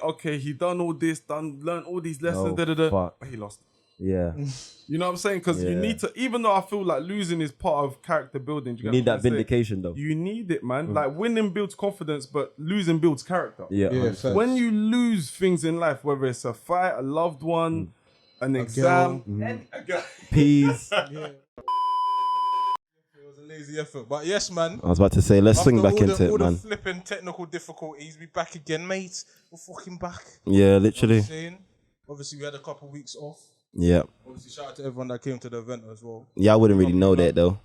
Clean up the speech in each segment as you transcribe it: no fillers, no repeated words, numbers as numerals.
okay, he done all this, learned all these lessons, Fuck. but he lost. Yeah. You know what I'm saying? Because you need to, even though I feel like losing is part of character building. You need that vindication, though. You need it, man. Like winning builds confidence, but losing builds character. Yeah. When you lose things in life, whether it's a fight, a loved one, an exam, Peas. Lazy effort, but yes, man. I was about to say, let's swing back into it, all man. the flipping technical difficulties, we back again, mate. We're fucking back. Yeah, literally. Obviously, we had a couple weeks off. Yeah. Obviously, shout out to everyone that came to the event as well. Y'all wouldn't really know that, though.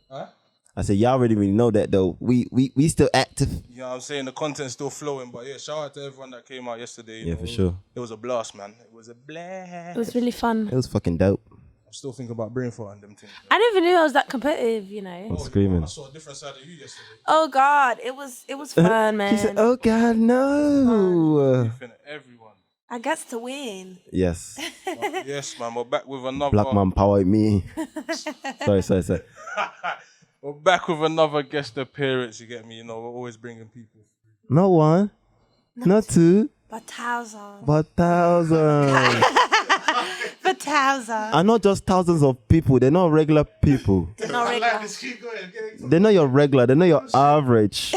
Huh? I said, y'all really know that, though. We still active. You know what I'm saying? The content's still flowing, but yeah, shout out to everyone that came out yesterday. Yeah, for sure. It was a blast, man. It was a blast. It was really fun. It was fucking dope. I'm still thinking about brain fart and them things. I never knew I was that competitive, you know. I'm screaming. I saw a different side of you yesterday. Oh God, it was fun, man. She said, oh God, no. Everyone. I got to win. Yes. Yes, man. We're back with another. Black man power me. Sorry. We're back with another guest appearance. You get me? You know, we're always bringing people. Not one, not two, but thousands. But thousands. But thousands. And not just thousands of people. They're not regular people. They're not regular. They're not your regular. They're not your average.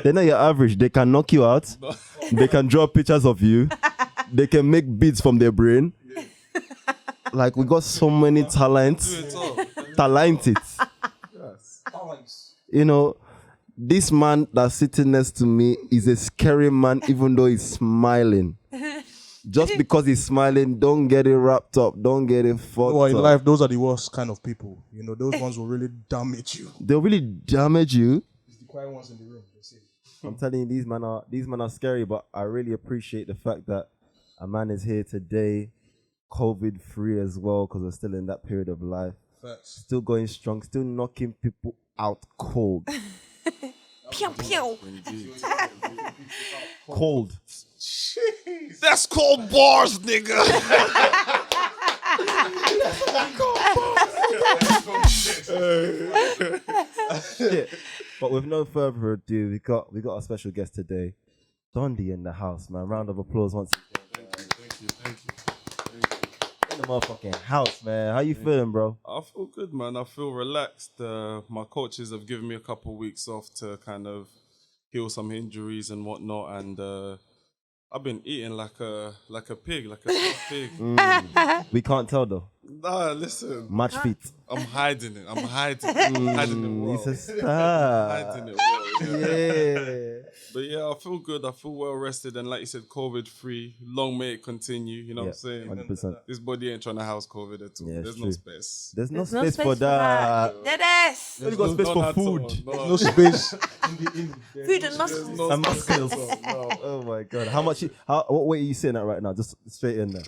They're not your average. They can knock you out. They can draw pictures of you. They can make beats from their brain. Like, we got so many talents. Talented. You know, this man that's sitting next to me is a scary man, even though he's smiling. Just because he's smiling, don't get it wrapped up. Don't get it fucked Well, in up. life, those are the worst kind of people. You know, those ones will really damage you. They'll really damage you. It's the quiet ones in the room. They say. I'm telling you, these men are scary, but I really appreciate the fact that a man is here today, COVID-free as well, because we're still in that period of life. Facts. Still going strong, still knocking people out cold. Pew pew. Cold. Jeez. That's called bars, nigga. Yeah. But with no further ado, we got our special guest today, Dondi in the house, man. Round of applause once again. Thank you. In the motherfucking house, man. How you feeling, bro? I feel good, man. I feel relaxed. My coaches have given me a couple of weeks off to kind of heal some injuries and whatnot, and I've been eating like a pig, like a stuffed pig. We can't tell though. Nah, listen. Match feet. I'm hiding it. I'm hiding it well. He's a star. Hiding it well. Yeah. But yeah, I feel good. I feel well rested, and like you said, COVID-free. Long may it continue. You know what I'm saying? 100%. This body ain't trying to house COVID at all. Yeah, There's true. no space. There's no space for that. Yes. Only got space for food. No space. Food and muscles. And muscles. Oh my god. What weight are you sitting at right now? Just straight in there.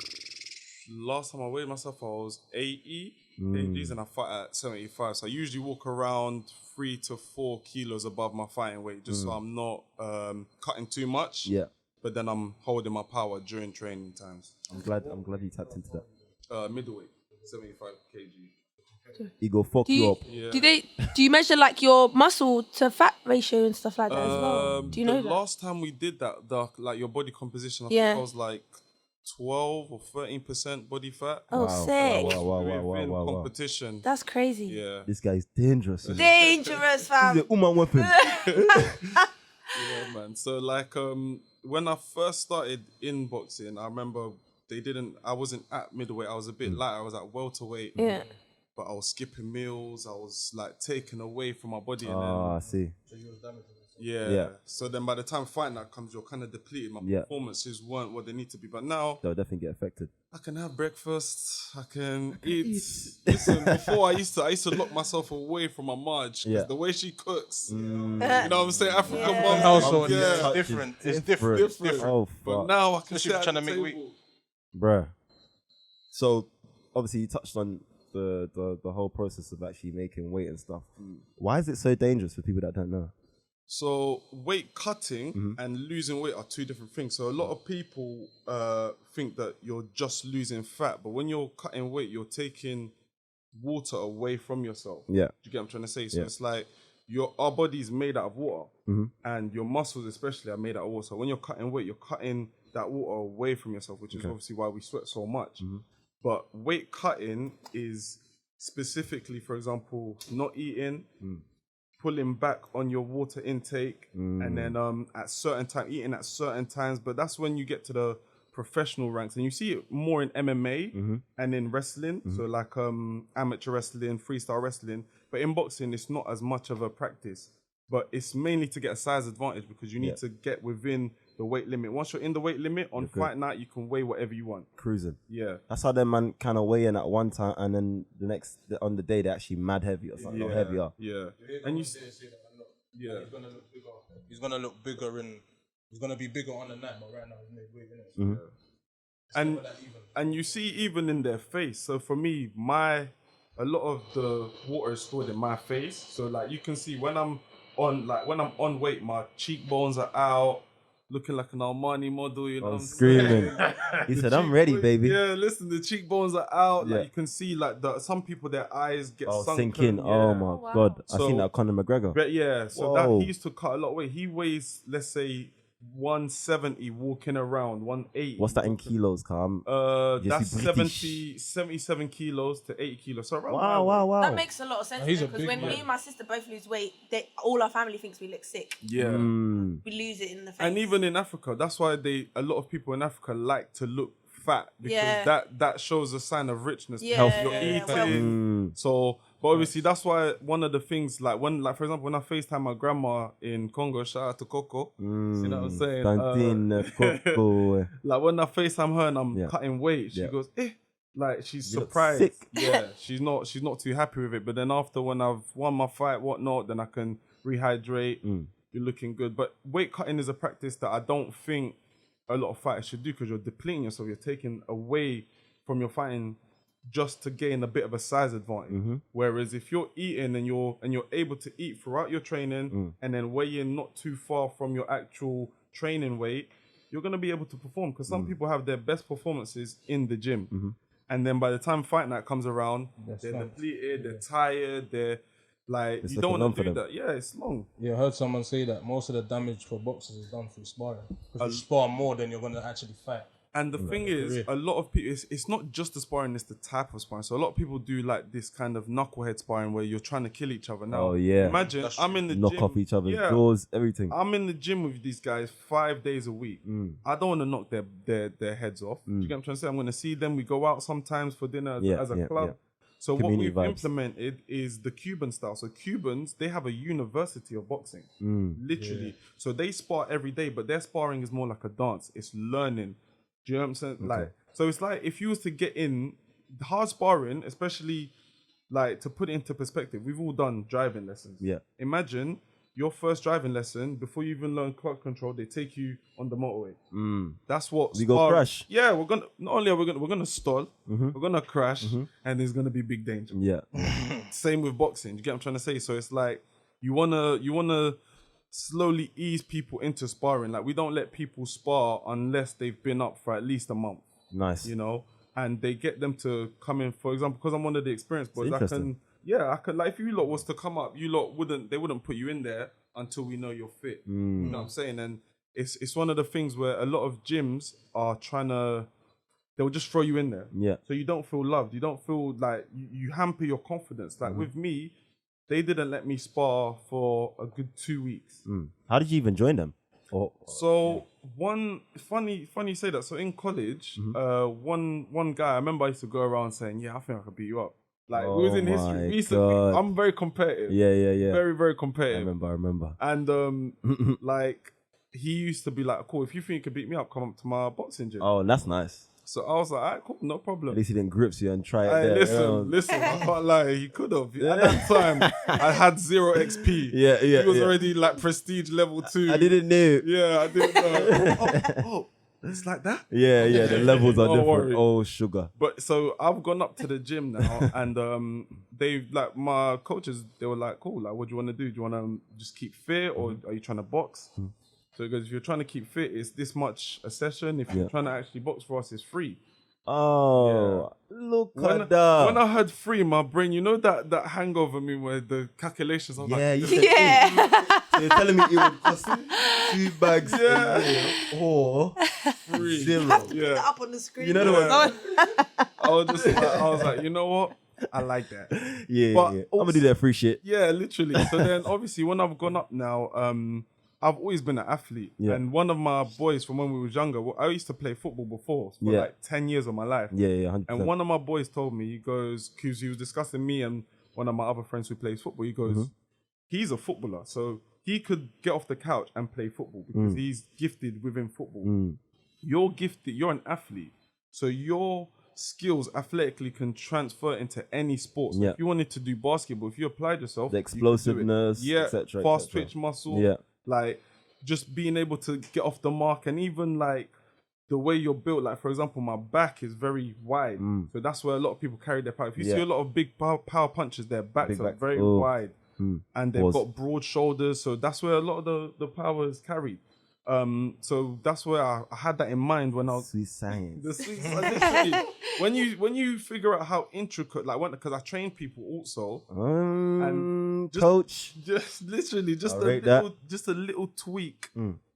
Last time I weighed myself, I was 80 kgs, and I fight at 75. So I usually walk around 3 to 4 kilos above my fighting weight, just so I'm not cutting too much. Yeah. But then I'm holding my power during training times. I'm glad you tapped into that. Middleweight, 75 kg. He go fuck you up. Yeah. Do you measure like your muscle to fat ratio and stuff like that as well? Do you know the that? last time we did that, like your body composition, I Yeah. think I was like 12 or 13% body fat. Oh, sick. Wow. Competition. That's crazy. Yeah. This guy is dangerous. Dangerous, He's fam. a woman weapon. Yeah, man. So like when I first started in boxing, I remember I wasn't at middleweight, I was a bit lighter, I was at welterweight. Yeah. But I was skipping meals, I was like taken away from my body, and I see. yeah. So then by the time fighting that comes, you're kind of depleted. My performances weren't what they need to be. But now They'll definitely get affected. I can have breakfast, I can eat. Listen, before I used to lock myself away from my Marge, because the way she cooks, you know what I'm saying? African mom Household yeah. is different. It's different. Oh, But fuck. now I can Especially sit at trying the to make weight. table. Bruh. So, obviously, you touched on the whole process of actually making weight and stuff. Why is it so dangerous for people that don't know? So weight cutting and losing weight are two different things. So a lot of people think that you're just losing fat, but when you're cutting weight, you're taking water away from yourself. Yeah. Do you get what I'm trying to say? So it's like our body is made out of water, and your muscles especially are made out of water. So when you're cutting weight, you're cutting that water away from yourself, which is obviously why we sweat so much. But weight cutting is specifically, for example, not eating, pulling back on your water intake, and then at certain time eating at certain times. But that's when you get to the professional ranks, and you see it more in MMA and in wrestling. So like amateur wrestling, freestyle wrestling. But in boxing, it's not as much of a practice. But it's mainly to get a size advantage because you need to get within the weight limit. Once you're in the weight limit on fight night, you can weigh whatever you want. Cruising. Yeah. That's how them man kind of weigh in at one time, and then on the day they're actually mad heavy or something, or heavier. Yeah. And you yeah, he's gonna look bigger. He's gonna look bigger and he's gonna be bigger on the night, but right now he's midweight, innit? And you see even in their face. So for me, a lot of the water is stored in my face. So like you can see when I'm on weight, my cheekbones are out, looking like an Armani model, you know what I'm screaming. He said, I'm ready, baby. Yeah, listen, the cheekbones are out. Like you can see like some people, their eyes get sunken. Sink in. Yeah. Oh my God. I seen that Conor McGregor. But yeah, so that he used to cut a lot of weight. He weighs, let's say, 170 walking around, 180. What's that in kilos, Calm? That's 77 kilos to 80 kilos. So around wow. That makes a lot of sense because when me and my sister both lose weight, all our family thinks we look sick. Yeah. We lose it in the face. And even in Africa, that's why a lot of people in Africa like to look fat because that shows a sign of richness. Health. You're eating. So, but obviously that's why one of the things, like for example, when I FaceTime my grandma in Congo, shout out to Coco. See what I'm saying? Coco. Like when I FaceTime her and I'm cutting weight, she goes, like she's surprised. Yeah, she's not too happy with it. But then after when I've won my fight, whatnot, then I can rehydrate. You're looking good. But weight cutting is a practice that I don't think a lot of fighters should do because you're depleting yourself. You're taking away from your fighting just to gain a bit of a size advantage. Whereas if you're eating and you're able to eat throughout your training and then weigh in not too far from your actual training weight, you're gonna be able to perform. Because some people have their best performances in the gym, and then by the time fight night comes around, they're depleted, they're tired, they're like you don't want to do that. Yeah, it's long. Yeah, I heard someone say that most of the damage for boxers is done through sparring. Because you spar more than you're gonna actually fight. And the thing is, a lot of people, it's not just the sparring, it's the type of sparring. So a lot of people do like this kind of knucklehead sparring where you're trying to kill each other. Now, imagine I'm in the knock gym. off each other's jaws, everything. I'm in the gym with these guys 5 days a week. I don't want to knock their heads off. Do you get what I'm trying to say? I'm going to see them. We go out sometimes for dinner as a club. Yeah. So Community what we've vibes. implemented is the Cuban style. So Cubans, they have a university of boxing, literally. Yeah. So they spar every day, but their sparring is more like a dance. It's learning. Do you know what I'm saying? Okay. Like, so it's like if you was to get in hard sparring, especially like to put it into perspective, we've all done driving lessons. Yeah. Imagine your first driving lesson, before you even learn clutch control, they take you on the motorway. That's what we go crash. Yeah, we're gonna stall, we're gonna crash, and there's gonna be big danger. Yeah. Same with boxing. You get what I'm trying to say? So it's like you wanna slowly ease people into sparring. Like we don't let people spar unless they've been up for at least a month. Nice. You know, and they get them to come in. For example, because I'm one of the experienced boys, I can like if you lot was to come up, they wouldn't put you in there until we know you're fit. You know what I'm saying? And it's one of the things where a lot of gyms are they'll just throw you in there. Yeah. So you don't feel loved. You don't feel like you hamper your confidence. Like with me, they didn't let me spar for a good 2 weeks. How did you even join them? So one funny you say that. So in college, one guy, I remember I used to go around saying, "Yeah, I think I could beat you up." Like we was in history recently. God. I'm very competitive. Yeah. Very, very competitive. I remember. And like he used to be like, "Cool, if you think you could beat me up, come up to my boxing gym." Oh, that's nice. So I was like, "Alright, cool, no problem." At least he didn't grips you and try it there. Listen, I can't lie, he could have. At that time, I had 0 XP. Yeah. He was already like prestige level 2. I didn't know. Yeah, I didn't know. oh, it's like that? Yeah, the levels are different. Worry. Oh, sugar. But so I've gone up to the gym now, and they like my coaches. They were like, "Cool, like, what do you want to do? Do you want to just keep fit, or are you trying to box?" So because if you're trying to keep fit, it's this much a session. If you're trying to actually box for us, it's free. Oh, look When, at that. when I heard 3, my brain, you know that hangover me where the calculations. I was Yeah, like, you said Yeah. So you're telling me it would cost 2 bags a year or 3. 0. Put Yeah. that up on the screen. You know the one? I was like, you know what? I like that. Yeah, But yeah. I'm gonna do that free shit. Yeah, literally. So then, obviously, when I've gone up now, I've always been an athlete. Yeah. And one of my boys from when we was younger, I used to play football before for Yeah. like 10 years of my life. Yeah, 100%. And one of my boys told me, he goes, because he was discussing me and one of my other friends who plays football. He goes, he's a footballer, so he could get off the couch and play football because he's gifted within football. You're gifted, you're an athlete, so your skills athletically can transfer into any sport. So Yeah. if you wanted to do basketball, if you applied yourself, The you could do it. explosiveness, yeah, etc., fast etc. twitch muscle, Yeah. like just being able to get off the mark, and even like the way you're built. Like for example, my back is very wide, so that's where a lot of people carry their power. If you see a lot of big power punchers, their backs Big are back. very Oh. wide, and they've Pause. got broad shoulders. So that's where a lot of the power is carried. So that's where I had that in mind when I was Sweet science. the sweet literally, when you figure out how intricate, like because I train people also, and just- coach. just literally just I a rate little, just a little tweak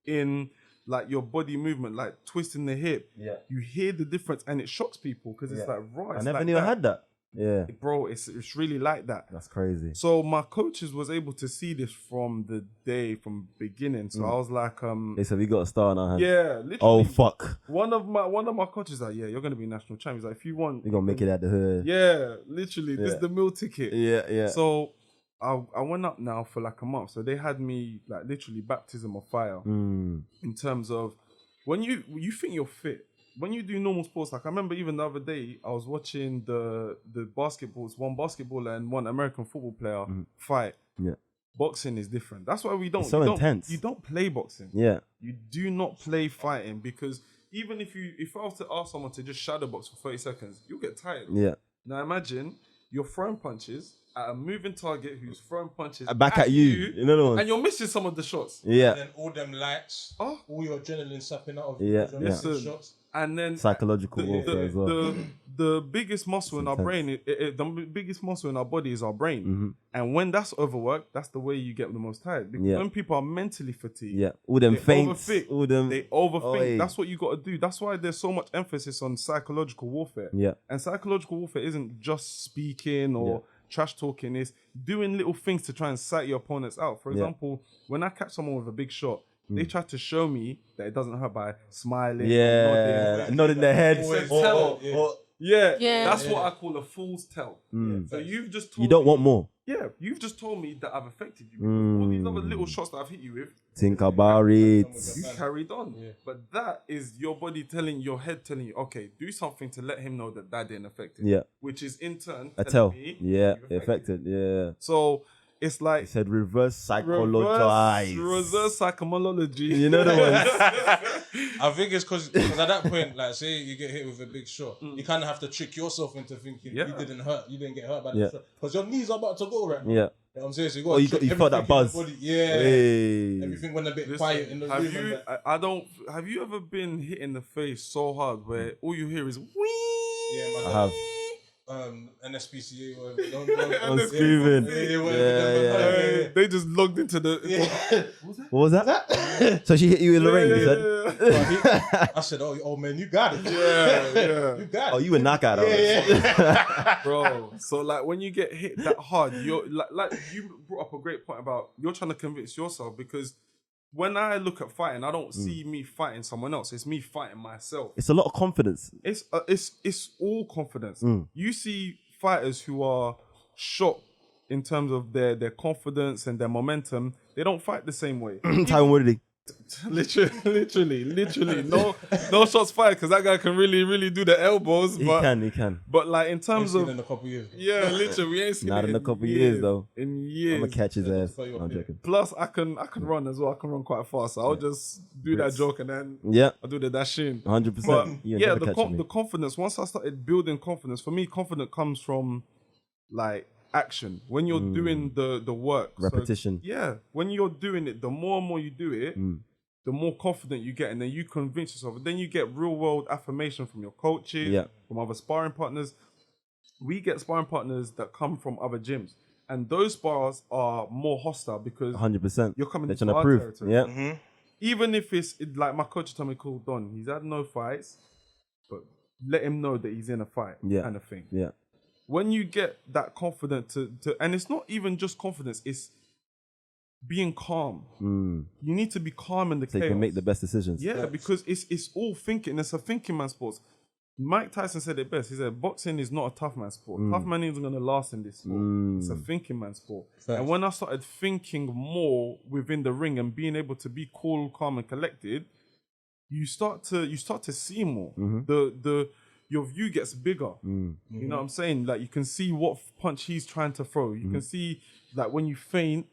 in like your body movement, like twisting the hip. Yeah. You hear the difference, and it shocks people because it's like, right, I it's never like knew I that. had that. Yeah. Bro, it's really like that. That's crazy. So my coaches was able to see this from the beginning. So I was like, They said we got a star in our hands. yeah, literally. Oh fuck. One of my coaches like, yeah, you're gonna be national champ. He's like, if you want, We gonna make it out the hood. yeah, literally, this Yeah. is the meal ticket. Yeah, yeah. So I went up now for like a month. So they had me like literally baptism of fire in terms of when you think you're fit. When you do normal sports, like I remember even the other day, I was watching the basketballs, one basketballer and one American football player fight. Yeah. Boxing is different. That's why we don't. It's so intense. You don't play boxing. Yeah. You do not play fighting because even if I was to ask someone to just shadow box for 30 seconds, you'll get tired. Yeah. Now imagine you're throwing punches at a moving target who's throwing punches Back at you. You know the one. and you're missing some of the shots. Yeah. And then all them lights, Oh. all your adrenaline sapping out of Yeah, you. yeah. Listen, Shots. and then Psychological warfare as well. the biggest muscle in our intense. brain, the biggest muscle in our body is our brain. Mm-hmm. And when that's overworked, that's the way you get the most tired. Because Yeah. when people are mentally fatigued, Yeah. All them they feints. overthink. All them. They overthink. Oi. That's what you got to do. That's why there's so much emphasis on psychological warfare. Yeah. And psychological warfare isn't just speaking or trash talking. It's doing little things to try and sight your opponents out. For example, when I catch someone with a big shot, they try to show me that it doesn't hurt by smiling. or Yeah. nodding. Nodding their head. Always Or- tell. or- or- Yeah, that's what I call a fool's tell. So you've just told You don't me, want more. Yeah, you've just told me that I've affected you. Because all these other little shots that I've hit you with, Think about it. you carried on. But that is your body telling, your head telling you, okay, do something to let him know that that didn't affect him. Yeah. Which is in turn A telling tell. me Yeah. you've affected. Affected. Yeah. So it's like He said reverse psychologize. reverse psychology. You know the ones. I think it's because at that point, like, say you get hit with a big shot, you kind of have to trick yourself into thinking you didn't get hurt by the shot because your knees are about to go right now. Yeah. You know what I'm saying? So Oh, you felt that buzz. Yeah. Hey. Everything went a bit Listen, quiet in the have room. you? and that. I don't. Have you ever been hit in the face so hard where all you hear is wee? Yeah, I man. have. NSPCA or whatever. I'm screaming. Yeah. They just logged into the. What was that? So she hit you in the ring, you said? I said, oh man, you got it. Yeah. You got it. Oh, you a knockout. Bro. So like when you get hit that hard, you're like you brought up a great point about you're trying to convince yourself because when I look at fighting, I don't see me fighting someone else. It's me fighting myself. It's a lot of confidence. It's all confidence. You see fighters who are shocked in terms of their confidence and their momentum. They don't fight the same way. Time Woodley. literally. No shots fired because that guy can really do the elbows. He But can. but like in terms Seen of in a couple years. yeah, literally, we ain't seen Not it in a couple years, though. In years, I'm gonna catch his ass. for your No, I'm opinion. joking. Plus, I can run as well. I can run quite fast. So I'll just do that joke and then Yeah, I'll do the dash in. 100%. But You yeah, never catch me. the confidence. Once I started building confidence, for me, confidence comes from like action. When you're doing the work, So, Repetition. yeah, when you're doing it, the more and more you do it, the more confident you get, and then you convince yourself. And then you get real world affirmation from your coaches, from other sparring partners. We get sparring partners that come from other gyms, and those spars are more hostile because 100%. you're coming They're into trying to our prove. territory. Yeah. Even if it's like my coach told me, called Don. He's had no fights, but let him know that he's in a fight, kind of thing. Yeah. When you get that confident to and it's not even just confidence, it's being calm. You need to be calm in the So chaos. you can make the best decisions. Yeah, because it's all thinking. It's a thinking man sport. Mike Tyson said it best. He said, boxing is not a tough man sport. Tough man isn't going to last in this sport. It's a thinking man sport. Thanks. And when I started thinking more within the ring and being able to be cool, calm, and collected, you start to see more. Your view gets bigger. You know what I'm saying? Like you can see what punch he's trying to throw. You can see like when you feint,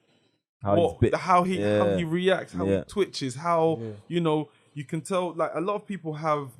how he reacts, how he twitches, how you know, you can tell. Like a lot of people have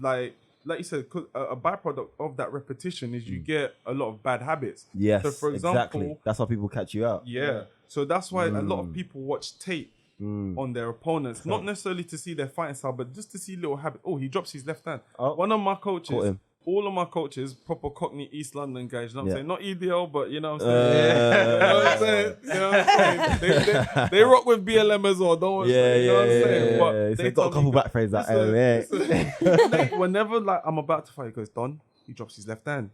like you said, a byproduct of that repetition is you get a lot of bad habits. Yes, so for example, exactly. That's how people catch you out. Yeah. So that's why a lot of people watch tape on their opponents, not necessarily to see their fighting style, but just to see little habits. Oh, he drops his left hand. One of my coaches, all of my coaches, proper Cockney East London guys, you know what I'm saying? Not EDL, but you know what I'm saying? You know what I'm saying? They rock with BLM as well, don't you know what I'm saying? But they got a couple back phrases like, whenever like I'm about to fight, he goes, Don, he drops his left hand.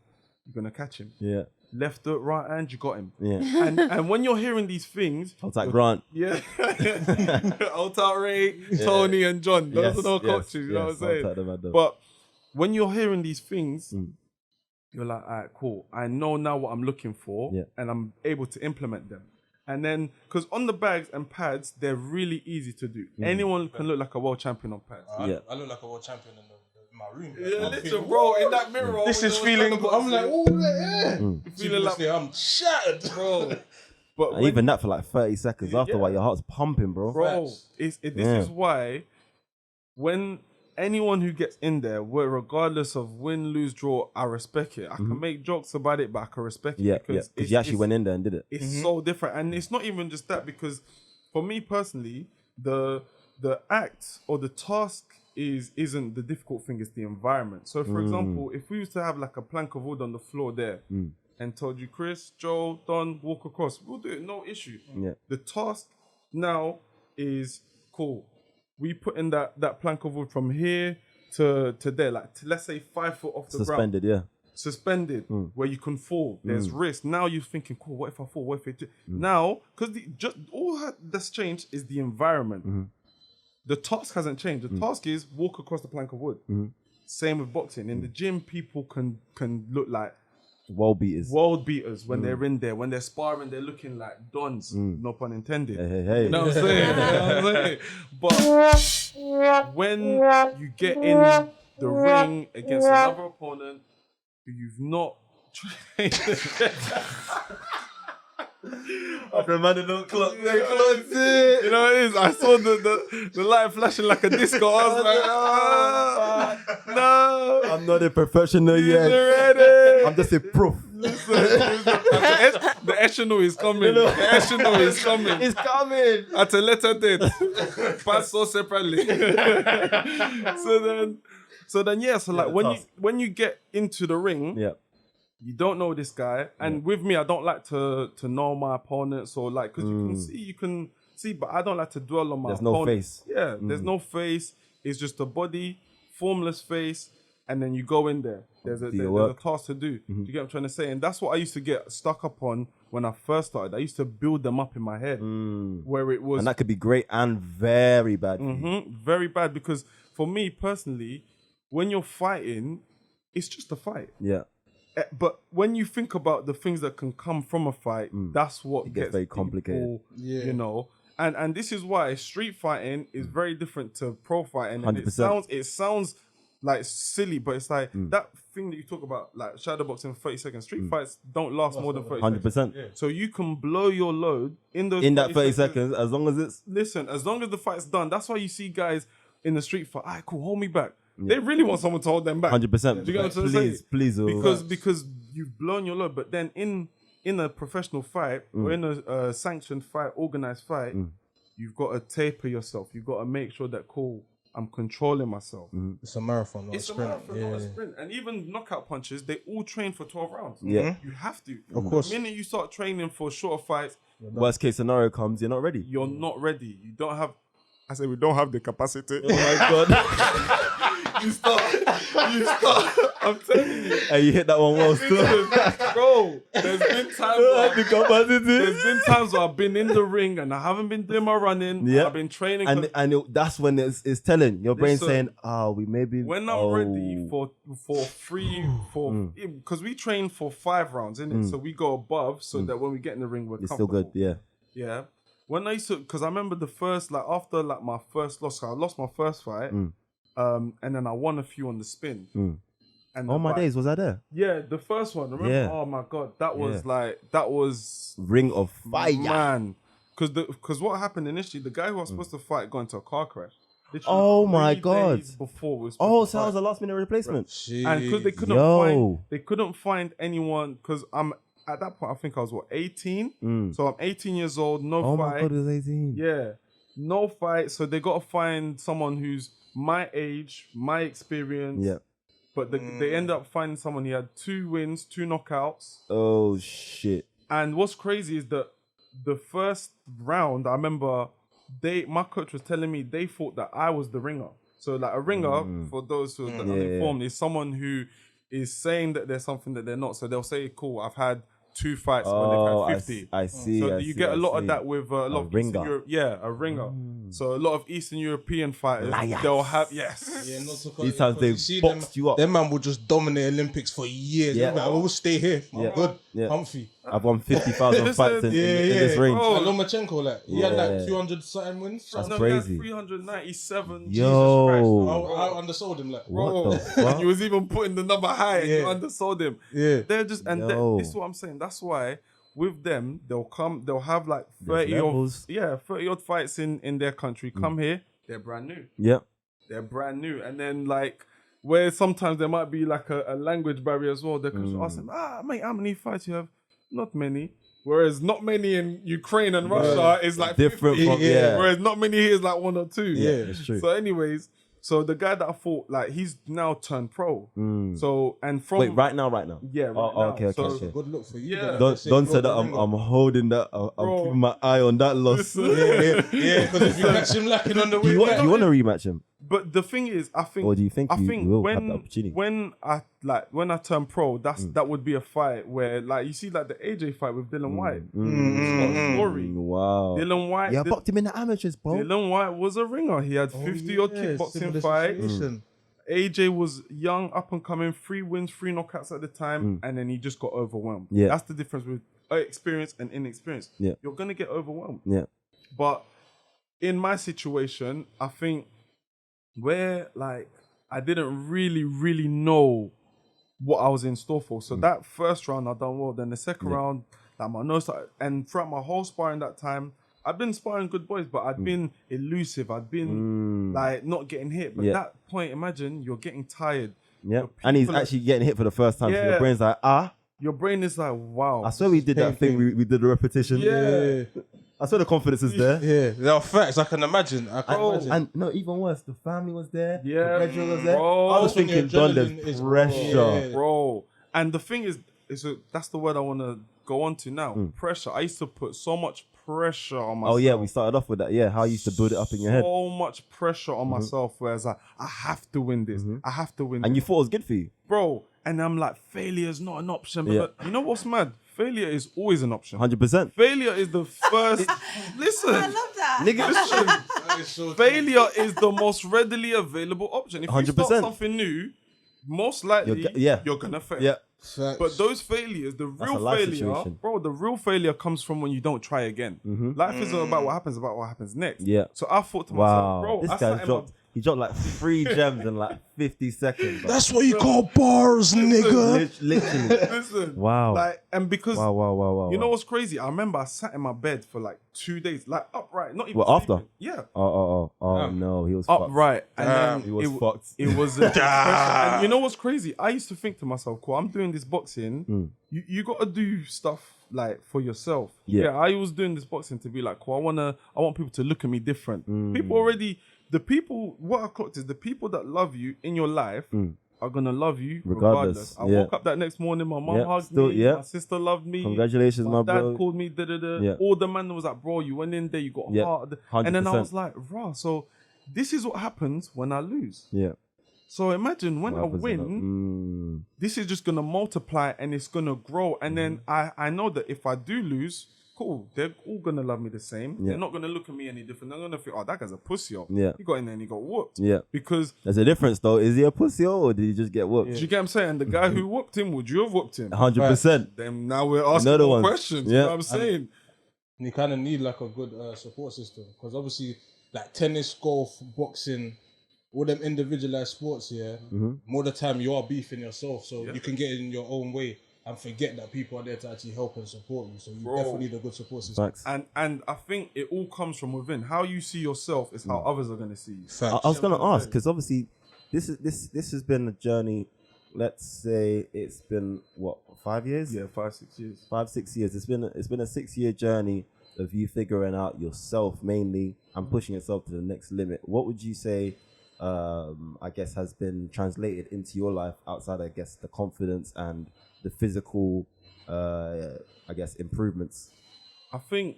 You're gonna catch him. Yeah. Left hook, right hand, you got him. Yeah. And when you're hearing these things, I was like Grant. Yeah. Old Ray, Tony, and John. Those are the coaches, you know what I'm saying? But when you're hearing these things, you're like, all right, cool. I know now what I'm looking for, and I'm able to implement them. And then, because on the bags and pads, they're really easy to do. Anyone can look like a world champion on pads. I look like a world champion in my room. Yeah, literally, bro, in that mirror. This is feeling. I'm like, feeling like I'm shattered, bro. But and even that for like 30 seconds after while your heart's pumping, bro. This is why when anyone who gets in there, regardless of win, lose, draw, I respect it. I can make jokes about it, but I can respect it because you actually went in there and did it. It's so different, and it's not even just that. Because for me personally, the act or the task isn't the difficult thing; it's the environment. So, for example, if we used to have like a plank of wood on the floor there, and told you, Chris, Joe, Don, walk across, we'll do it, no issue. The task now is cool. We put in that plank of wood from here to there, like let's say 5 foot off the Suspended, ground. Suspended, where you can fall. There's risk. Now you're thinking, cool, what if I fall? What if it... Now, because all that's changed is the environment. The task hasn't changed. The task is walk across the plank of wood. Same with boxing. In the gym, people can look like world beaters when they're in there. When they're sparring, they're looking like dons. No pun intended. Hey. You know what I'm saying? But when you get in the ring against another opponent who you've not trained... After a man don't clock, they clocked it. You know what it is? I saw the light flashing like a disco. I was like, no. I'm not a professional yet. Ready. I'm just a proof. Listen. The echelon is coming. The echelon is coming. It's coming. At a later date. Pass so separately. So then, so like when you get into the ring, you don't know this guy, and with me, I don't like to know my opponents or like, because you can see, but I don't like to dwell on my opponent. No face. Yeah, there's no face. It's just a body, formless face, and then you go in there. There's a task to do. Do you get what I'm trying to say? And that's what I used to get stuck up on when I first started. I used to build them up in my head, where it was, and that could be great and very bad. Very bad, because for me personally, when you're fighting, it's just a fight. Yeah. But when you think about the things that can come from a fight, that's what gets very complicated. People, you know, and this is why street fighting is very different to pro fighting. And 100%. it sounds like silly, but it's like that thing that you talk about, like shadow boxing for 30 seconds. Street fights don't last more than 30 seconds. 100%. Yeah. So you can blow your load in that 30 seconds, as long as it's... Listen, as long as the fight's done. That's why you see guys in the street fight, all right, cool, hold me back. They really want someone to hold them back. 100%. Do you get what I'm saying? Please. Because you've blown your load, but then in a professional fight or in a sanctioned fight, organized fight, You've got to taper yourself. You've got to make sure that I'm controlling myself. It's a marathon, not It's a a sprint. marathon, not a sprint. And even knockout punches, they all train for 12 rounds. Yeah. You have to. Of course. The minute you start training for shorter fights, Worst case scenario comes, you're not ready. you're not ready. You don't have. I say we don't have the capacity. Oh my god. you start. I'm telling you, And you hit that one well still. bro. There's been times. The capacity. There's been times where I've been in the ring and I haven't been doing my running. Yeah. I've been training. That's when it's telling your brain Listen, saying, we maybe when I'm ready for because we train for 5 rounds, innit? So we go above so that when we get in the ring, we're it's still comfortable. good. Yeah. Yeah. When I used to, because I remember the first, like after like my first loss, I lost my first fight, and then I won a few on the spin. And All my like, days, was I there? Yeah, the first one. Remember? Yeah. Oh my god, that was Ring of fire. man. Because what happened initially, the guy who was supposed to fight got into a car crash. Literally Oh my 3 God. days before we were Oh, supposed so to that was fight. a last minute replacement. And because they couldn't find anyone, because I'm at that point I think I was 18, so I'm 18 years old, no Oh fight. my god, it was 18. Yeah, no fight. So they got to find someone who's my age, my experience. Yeah. But they end up finding someone. He had 2 wins, 2 knockouts. Oh shit. And what's crazy is that the first round, I remember my coach was telling me they thought that I was the ringer. So like a ringer, for those who are uninformed, is someone who is saying that there's something that they're not. So they'll say, cool, I've had 2 fights when they've had 50. I see. So I you see, get I a lot of see. that with a lot of ringer. Eastern Europe. Yeah, a ringer. So a lot of Eastern European fighters, Liars. they'll have Yeah, not to These times they boxed you up. Them man will just dominate Olympics for years. Yeah. Yeah. Like, we'll stay here. I'm Yeah. good. Yeah. Comfy. I've won 50,000 Listen, fights in this range. bro. Like Lomachenko, like he had Yeah. like 200 something wins. That's No, crazy. he had 397. Yo. I undersold him. Like, What the And fuck? you was even putting the number high and you Yeah. undersold him. Yeah. They're just, and Yo. this is what I'm saying. That's why with them, they'll have like There's 30 odd, levels. 30 odd fights in their country. Come here, they're brand new. Yeah. They're brand new. And then like, where sometimes there might be like a language barrier as well. They could ask them, mate, how many fights you have? Not many. Whereas not many in Ukraine and Russia is like Different 50. from, yeah. Whereas not many here is like 1 or 2. Yeah, it's true. So anyways, so the guy that I fought, like he's now turned pro. So, and from... Wait, right now? Yeah, right Oh, now. okay. So, good look for you. Yeah. Then. Don't Say, say bro, that the I'm ringer. holding that. I'm Bro. keeping my eye on that loss. Listen. Yeah, because if you catch him lacking on the Do way, you want to rematch him? But the thing is, I think... Or do you think you will have the opportunity? when I turn pro, that would be a fight where, like, you see, like the AJ fight with Dylan White. It's got a story. Wow. Dylan White... Yeah, I boxed him in the amateurs, bro. Dylan White was a ringer. He had 50 odd kickboxing fights. AJ was young, up and coming, 3 wins, 3 knockouts at the time, and then he just got overwhelmed. Yeah. That's the difference with experience and inexperience. Yeah. You're gonna get overwhelmed. Yeah. But in my situation, I think where like I didn't really know what I was in store for. So that first round I done well. Then the second round, like my nose started, and throughout my whole sparring that time, I'd been sparring good boys, but I'd been elusive. I'd been like not getting hit. But that point, imagine you're getting tired. Yeah. The And he's people- actually getting hit for the first time. So Yeah. your brain's like, Your brain is like, wow. I swear we did that thing. We did the repetition. Yeah. I swear the confidence is there. Yeah, there are facts. I can imagine. imagine. And no, even worse, the family was there. Yeah, the graduate was there. bro. I was That's when thinking, your Don, there's adrenaline is- pressure. Yeah. Bro. And the thing is that's the word I want to go on to now. Pressure. I used to put so much pressure on myself. Oh yeah, we started off with that. Yeah, how you used to build it up in your head. So much pressure on myself, whereas I have to win this. I have to win And this. you thought it was good for you. Bro. And I'm like, failure's not an option. But Yeah. you know what's mad? Failure is always an option. 100%. Failure is the first. Listen. I love that. Nigga, Listen. That is so Failure is the most readily available option. If you 100%. start something new, most likely you're gonna fail. Yeah. Facts. But those failures, the a real life failure, situation. bro, the real failure comes from when you don't try again. Life isn't about what happens next. Yeah. So I thought to Wow. myself, bro, This I guy's sat in my, dropped He dropped like 3 gems in like 50 seconds. Bro. That's what you call bars, nigga. Literally. Listen. Wow. Like, and because Wow. you know what's crazy? I remember I sat in my bed for like 2 days, like upright, not even. What, after? sleeping. Yeah. Oh no, he was fucked. Upright, and then He was fucked. It was. And you know what's crazy? I used to think to myself, "Cool, I'm doing this boxing. You got to do stuff like for yourself." Yeah. I was doing this boxing to be like, "Cool, I want people to look at me different." People already, what I clocked is the people that love you in your life are gonna love you regardless. I woke up that next morning, my mom hugged me, my sister loved me. Congratulations, my dad bro. called me. All the man was like, "Bro, you went in there, you got hard," and then I 100%. was like, "Rah." So this is what happens when I lose. Yeah. So imagine when I happens when win, this is just gonna multiply and it's gonna grow. And then I know that if I do lose, cool, they're all gonna love me the same. Yeah. They're not gonna look at me any different. They're gonna think, "Oh, that guy's a pussy." Yeah. He got in there and he got whooped. Yeah. Because There's a difference though. Is he a pussy or did he just get whooped? do you get what I'm saying? The guy who whooped him, would you have whooped him? 100%. Then now we're asking Another more one. questions. You Yeah. know what I'm saying? And you kind of need like a good support system because obviously, like tennis, golf, boxing, all them individualized sports, more the time you are beefing yourself, so you can get in your own way and forget that people are there to actually help and support you. So you definitely need a good support system. Facts. And I think it all comes from within. How you see yourself is how others are gonna see you. I was gonna ask because obviously this has been a journey. Let's say it's been what 5 years? Yeah, 5-6 years. 5-6 years. It's been a 6-year journey of you figuring out yourself mainly and pushing yourself to the next limit. What would you say? I guess has been translated into your life outside, I guess, the confidence and the physical, I guess, improvements. I think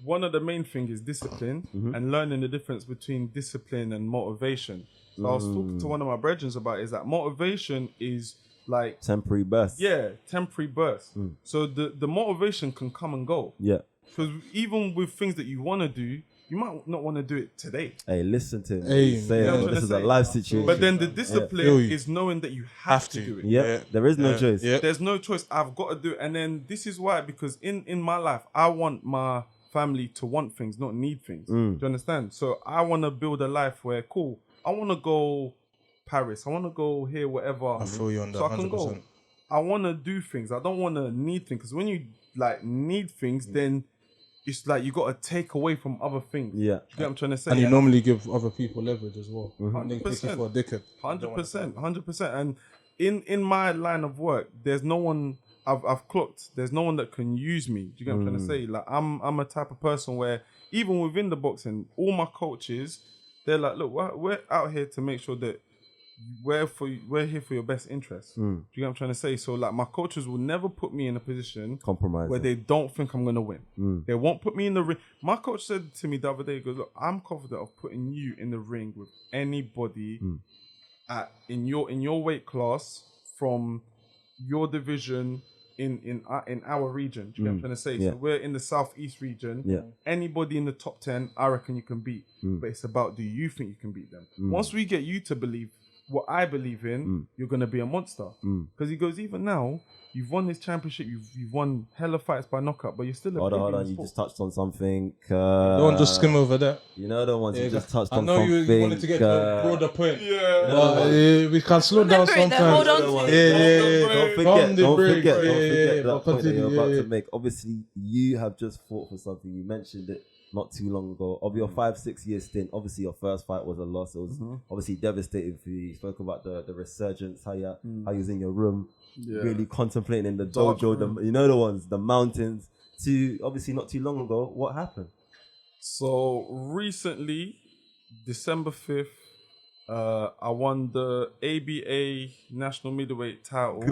one of the main things is discipline and learning the difference between discipline and motivation. So I was talking to one of my brethren about it, is that motivation is like Temporary bursts. Yeah, temporary bursts. So the motivation can come and go. Yeah. Because even with things that you want to do, you might not want to do it today. Hey, listen to him. Hey, Say, you know what I'm this is a trying to life say? situation. But then the discipline is knowing that you have to do it. Yeah, there is no choice. Yeah. There's no choice. I've got to do it. And then this is why, because in my life, I want my family to want things, not need things. Do you understand? So I want to build a life where, cool, I want to go Paris. I want to go here, whatever. I feel you on that. So I can 100%. go. I want to do things. I don't want to need things. Because when you like need things, then it's like you got to take away from other things. Yeah. You get what I'm trying to say? And you normally give other people leverage as well. And they take you 100%. for a dickhead. 100%. And in my line of work, there's no one I've clocked. There's no one that can use me. Do you get what I'm trying to say? Like I'm a type of person where even within the boxing, all my coaches, they're like, look, we're out here to make sure that we're here for your best interest. Do you get what I'm trying to say? So like my coaches will never put me in a position Compromise. where they don't think I'm gonna win. They won't put me in the ring. My coach said to me the other day, he goes, look, I'm confident of putting you in the ring with anybody in your weight class from your division in our region. Do you get what I'm trying to say? Yeah. So we're in the southeast region. Yeah. Anybody in the top 10, I reckon you can beat. But it's about, do you think you can beat them? Once we get you to believe what I believe in, you're gonna be a monster. Because he goes, even now, you've won this championship, you've won hella fights by knockout, but you're still a Hold baby on. in the You sport. just touched on something. Don't just skim over that. You know the ones you just touched I on know something. you wanted to get to a broader point. Yeah. But we can slow down Remember it, then sometimes. hold on to it. Yeah. Don't Don't forget yeah, that but point that continue, you're about yeah. to make. Obviously, you have just fought for something. You mentioned it not too long ago. Of your 5-6 year stint, obviously your first fight was a loss. It was obviously devastating for you. You spoke about the resurgence, how you was in your room, really contemplating in the Dark dojo, you know the ones, the mountains. To obviously not too long ago, what happened? So recently, December 5th, I won the ABA National Middleweight title.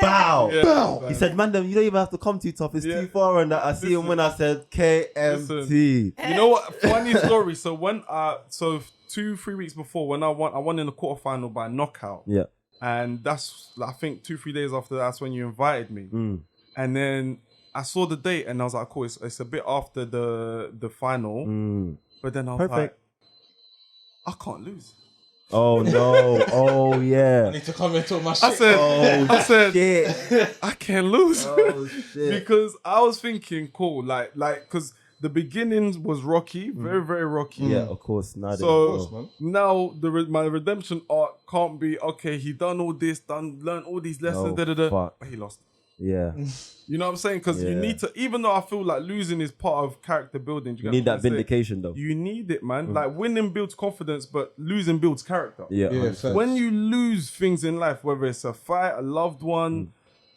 Bow. Yeah. He said, "Man, you don't even have to come too tough. It's too far." And that I see him when I said KMT. You know what? Funny story. So when 2-3 weeks before, when I won in the quarterfinal by knockout. Yeah. And that's, I think 2-3 days after that's when you invited me. And then I saw the date and I was like, cool, it's a bit after the final. But then I was like, I can't lose. Oh no! Oh yeah! I need to come and talk my shit. I said, Shit. I can't lose. Oh shit! Because I was thinking, cool, like, because the beginning was rocky, very, very rocky. Yeah, of course. Now So now my redemption arc can't be okay. He done all this, learned all these lessons, fuck. but he lost. Yeah. You know what I'm saying? Because you need to, even though I feel like losing is part of character building. You need that vindication, though. You need it, man. Like winning builds confidence, but losing builds character. Yeah. When you lose things in life, whether it's a fight, a loved one,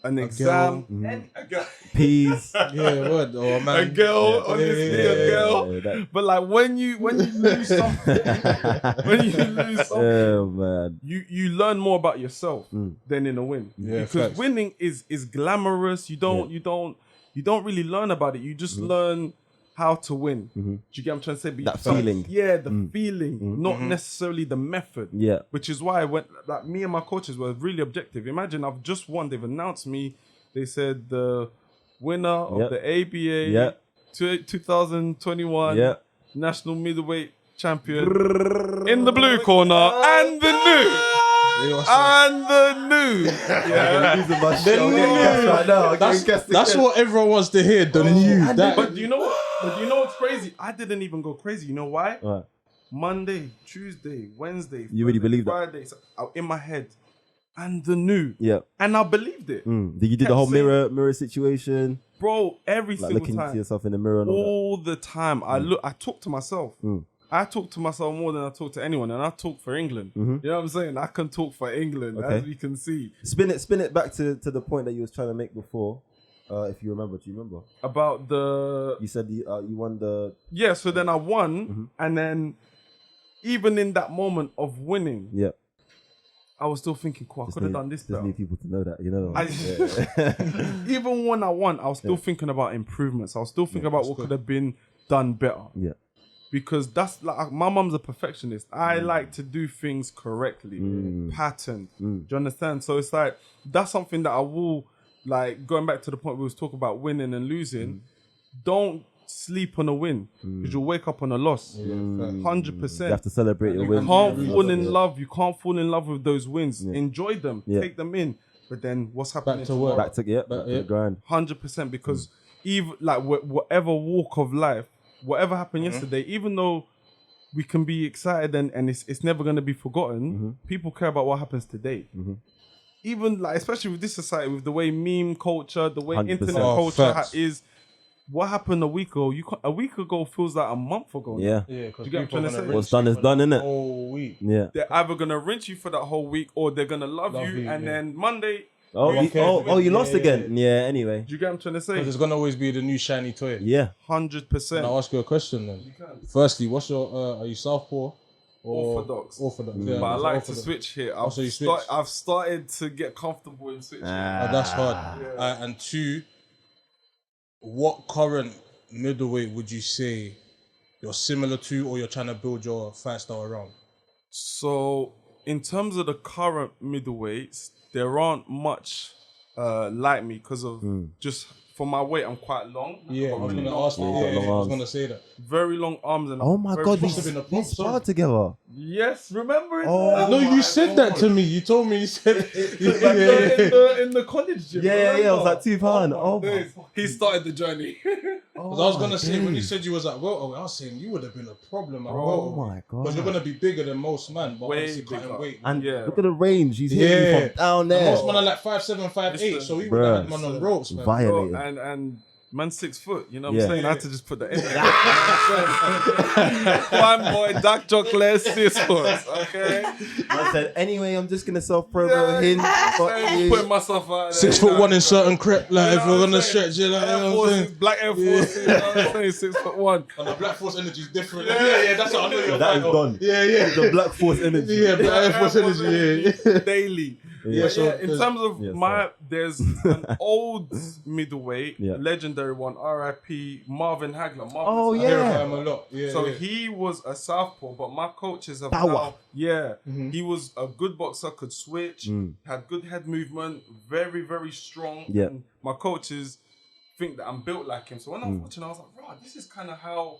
an exam, a girl. Peas. Yeah, what? Or a man. A girl, honestly, a girl. But like when you lose something, Oh man. you learn more about yourself than in a win. Yeah, because facts. winning is glamorous. You don't really learn about it. You just learn how to win. Do you get what I'm trying to say? But That feeling. Yeah, the feeling, not necessarily the method. Yeah. Which is why like me and my coaches were really objective. Imagine I've just won. They've announced me. They said the winner of the ABA 2021 National Middleweight Champion in the blue corner and the new. And the new. That's what everyone wants to hear. The new. But do you know what? What's crazy? I didn't even go crazy. You know why? Right. Monday, Tuesday, Wednesday, You really believe that? Friday, so in my head. And the new. Yeah. And I believed it. Did you do the whole mirror situation? Bro, every Like single looking time. to yourself in the mirror and all All the time. I talk to myself. I talk to myself more than I talk to anyone, and I talk for England. You know what I'm saying? I can talk for England, as we can see. Spin it back to the point that you was trying to make before. If you remember, do you remember? About the... You said you won the... Yeah, so then I won, and then even in that moment of winning, I was still thinking, cool, I could have done this better. Just need people to know that, you know. Even when I won, I was still thinking about improvements. I was still thinking about what could have been done better. Yeah. Because that's like, my mum's a perfectionist. I like to do things correctly, patterned. Do you understand? So it's like, that's something that I will, like, going back to the point we was talking about winning and losing, don't sleep on a win because you'll wake up on a loss. 100%. You have to celebrate your wins. You can't fall in love. You can't fall in love with those wins. Enjoy them. Take them in. But then what's happening? Back to work. Back to the grind. 100%. Because even like whatever walk of life, whatever happened yesterday, even though we can be excited and it's never going to be forgotten, people care about what happens today. Even like, especially with this society, with the way meme culture, the way 100%. internet culture is. What happened a week ago? A week ago feels like a month ago. Yeah. Yeah, because You get what I'm trying to say? What's done is done, innit? whole week. Yeah. They're either gonna rinse you for that whole week or they're gonna love you, and then Monday. You lost again. Yeah, anyway. Do you get what I'm trying to say? Because it's gonna always be the new shiny toy. Yeah. 100%. I'll ask you a question then. Firstly, what's your are you Southpaw or Orthodox. Yeah, But I like orthodox. to switch here. so you switch. I've started to get comfortable in switching. That's hard. And two, what current middleweight would you say you're similar to, or you're trying to build your fight style around? So, in terms of the current middleweights, there aren't much like me because of just for my weight, I'm quite long. Yeah, I was Mm. going to ask that. I was going to say that. Very long arms and Oh my very God, must have been a we prop, sparred together. Yes, remember it? Oh. No, you said that to me. You told me. You said in the college gym. Yeah, it was remember? like £2. Oh, my Days. He started the journey. Because I was going to say, when you said you was at welterweight, I was saying you would have been a problem at welterweight. Oh my God. Because you're going to be bigger than most men, but Way obviously cutting bigger. weight. And Yeah. look at the range. He's hitting you Yeah. from down And there. most men are like 5'7", 5'8", so he would Bruh. have had man on ropes, man. Violated. and man 6 foot, you know what Yeah. I'm saying? I had to just put that in there. One boy, dark chocolate, 6 foot, okay? I said, anyway, I'm just going to self-promo him. Fuck you. Putting myself out there. 6'1" in certain crep, like if know we're what I'm gonna saying? stretch it, like you Air know what I'm Forces, saying. black Air Forces, you know what I'm saying? 6'1". And the Black Force energy is different. Yeah, that's what I know. That is done. Yeah. The Black Force energy. Yeah, Black Air Force energy. Yeah. Daily. Yeah. So in terms of Yes, there's an old middleweight, Yeah. legendary one, R.I.P. Marvin Hagler. Oh, I hear yeah. about him a lot. Yeah, So yeah. he was a southpaw, but my coaches have Power. now, he was a good boxer, could switch, Mm. had good head movement, very, very strong. Yeah. And my coaches think that I'm built like him. So when I was watching, I was like, right, this is kind of how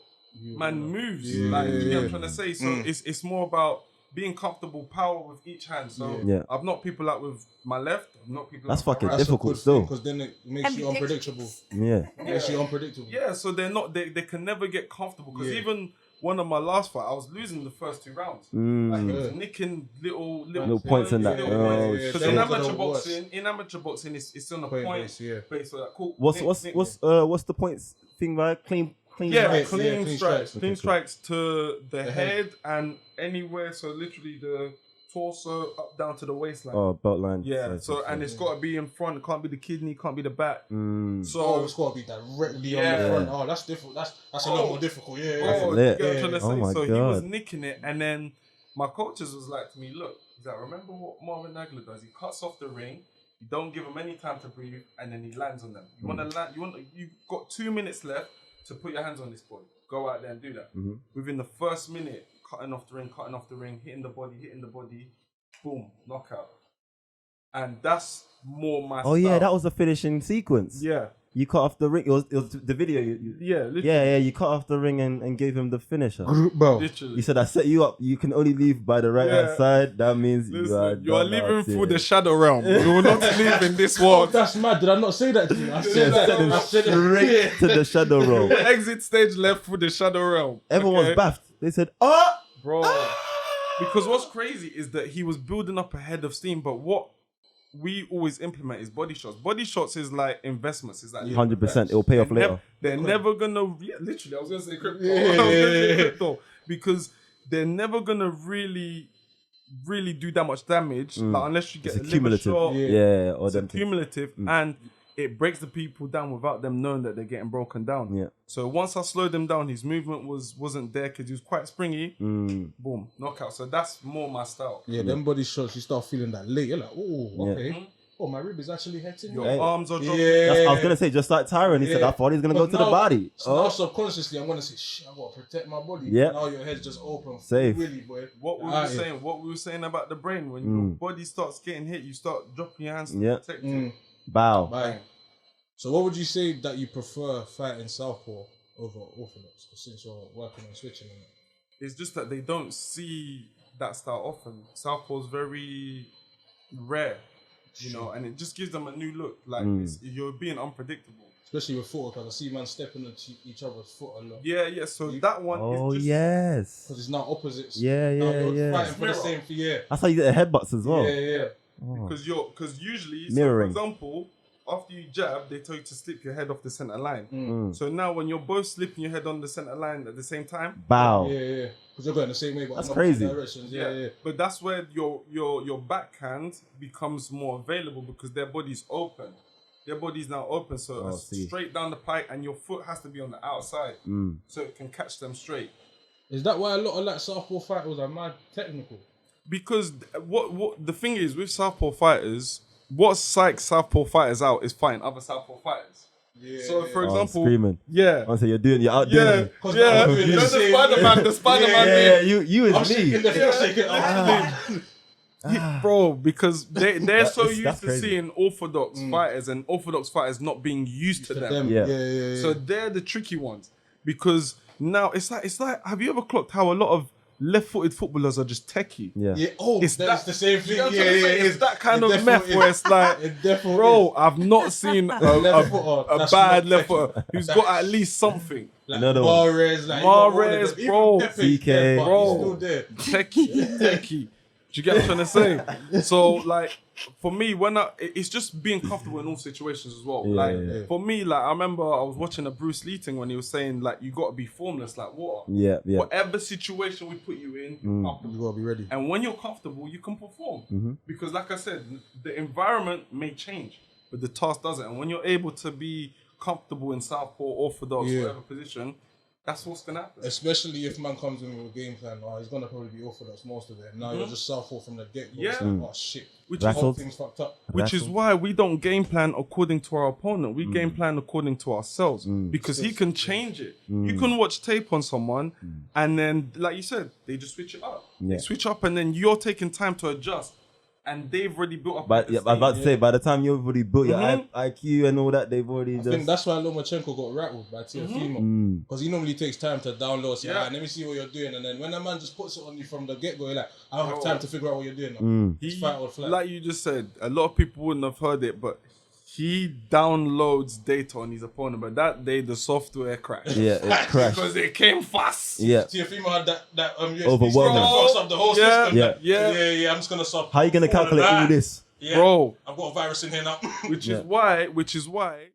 man moves. Yeah, like, you know what yeah. I'm trying to say? So it's more about being comfortable, power with each hand. So Yeah. I've knocked people out with my left. I've knocked people That's out with fucking my right. difficult still. Because then it makes you unpredictable. Yeah. Makes you unpredictable. Yeah, so they're not. They can never get comfortable because even one of my last fight, I was losing the first 2 rounds. Like he was nicking little points in that. Because shit. in amateur boxing, it's on a point base. So like, cool. What's the points thing, right? Clean Clean strikes to the head and anywhere. So literally the torso up down to the waistline. Oh, belt line. Yeah. So and it's got to be in front. It can't be the kidney. Can't be the back. So it's got to be directly on the front. Oh, that's difficult. That's a lot more difficult. Yeah. Oh my so God. he was nicking it, and then my coaches was like to me, look, he's like, remember what Marvin Nagler does? He cuts off the ring. You don't give him any time to breathe, and then he lands on them. You want to land. You've got 2 minutes left to put your hands on this boy. Go out there and do that. Within the first minute, cutting off the ring, hitting the body, boom, knockout. And that's more my style. Yeah, that was the finishing sequence. Yeah. You cut off the ring. It was the video. Literally. You cut off the ring and gave him the finisher. Bro. Literally. You said, I set you up. You can only leave by the right hand side. That means you are leaving through the shadow realm. You will not leave in this world. That's mad. Did I not say that to you? I said straight to the shadow realm. Exit stage left through the shadow realm. Everyone was baffed. They said, bro. Because what's crazy is that he was building up a head of steam, but what we always implement is body shots. Body shots is like investments. It's like 100%. It will pay off later. They're never gonna. Literally, I was gonna say crypto. Crypto, because they're never gonna really do that much damage, like, unless you get a liver shot. Or it's cumulative, and it breaks the people down without them knowing that they're getting broken down. Yeah. So once I slowed him down, his movement wasn't there because he was quite springy. Boom, knockout. So that's more my style. Yeah, them body shots, you start feeling that late. You're like, oh, okay. Oh, my rib is actually hitting. Your arms are dropping. I was gonna say, just like Tyron, he said, I thought he was gonna go to the body. So now subconsciously, I'm gonna say, shit, I gotta protect my body. Yeah. Now your head's just open. Safe. Really, boy. What we were saying about the brain, when your body starts getting hit, you start dropping your hands to protect it. Bow. Bang. So what would you say that you prefer fighting southpaw over orthodox? Since you're working on switching on it. It's just that they don't see that style often. Southpaw's very rare, and it just gives them a new look. Like you're being unpredictable. Especially with foot, because I see man stepping into each other's foot a lot. Yeah. So that one is just... yes. Because it's now opposites. Yeah. Fighting for the same for That's how you get the headbutts as well. Yeah. Because usually, mirroring. So for example, after you jab, they tell you to slip your head off the center line. So now when you're both slipping your head on the center line at the same time, bow. Yeah. Because you're going the same way, but that's crazy. Directions. Yeah. But that's where your backhand becomes more available because their body's open. Their body's now open, so it's straight down the pike, and your foot has to be on the outside, so it can catch them straight. Is that why a lot of like southpaw fighters are mad technical? Because what the thing is with southpaw fighters, what psychs southpaw fighters out is fighting other southpaw fighters. Yeah. So for example, screaming. Yeah. I say you're out there. Yeah. The Spider-Man. You is me. Bro, because they're so used to seeing orthodox fighters and orthodox fighters not being used to them. Yeah. So they're the tricky ones because now it's like have you ever clocked how a lot of left-footed footballers are just techie? Yeah. Oh, it's the same thing. It's that kind of meth where it's like, bro, I've not seen a bad left footer who's got at least something. Like Mahrez, bro, CK, bro, techie. Do you get what I'm trying to say? So, like, for me, it's just being comfortable in all situations as well. For me, like, I remember I was watching a Bruce Lee thing when he was saying, like, you got to be formless like water. Yeah. Whatever situation we put you in, you're comfortable. You got to be ready. And when you're comfortable, you can perform. Because, like I said, the environment may change, but the task doesn't. And when you're able to be comfortable in southpaw, orthodox, whatever position, that's what's going to happen. Especially if man comes in with a game plan, he's going to probably be orthodox most of it. Now you're just southpaw from the get-go. Yeah. So, oh, shit. Which whole thing's fucked up. Which is why we don't game plan according to our opponent. We game plan according to ourselves. Because he can change it. You can watch tape on someone and then, like you said, they just switch it up. They switch up and then you're taking time to adjust. and they've already built up. But yeah, I was about to say, by the time you've already built your IQ and all that, they've already I think that's why Lomachenko got rattled by Teofimo. Because he normally takes time to download, say, let me see what you're doing. And then when a man just puts it on you from the get-go, you're like, I don't have time to figure out what you're doing now. It's fight or flight. Like you just said, a lot of people wouldn't have heard it, but he downloads data on his opponent, but that day the software crashed. Yeah, it crashed. Because it came fast. Yeah. Teofimo had that USB Overwhelming. fucks up the whole system. Yeah. I'm just going to stop. How are you going to calculate all this? Yeah. Bro. I've got a virus in here now. Which is why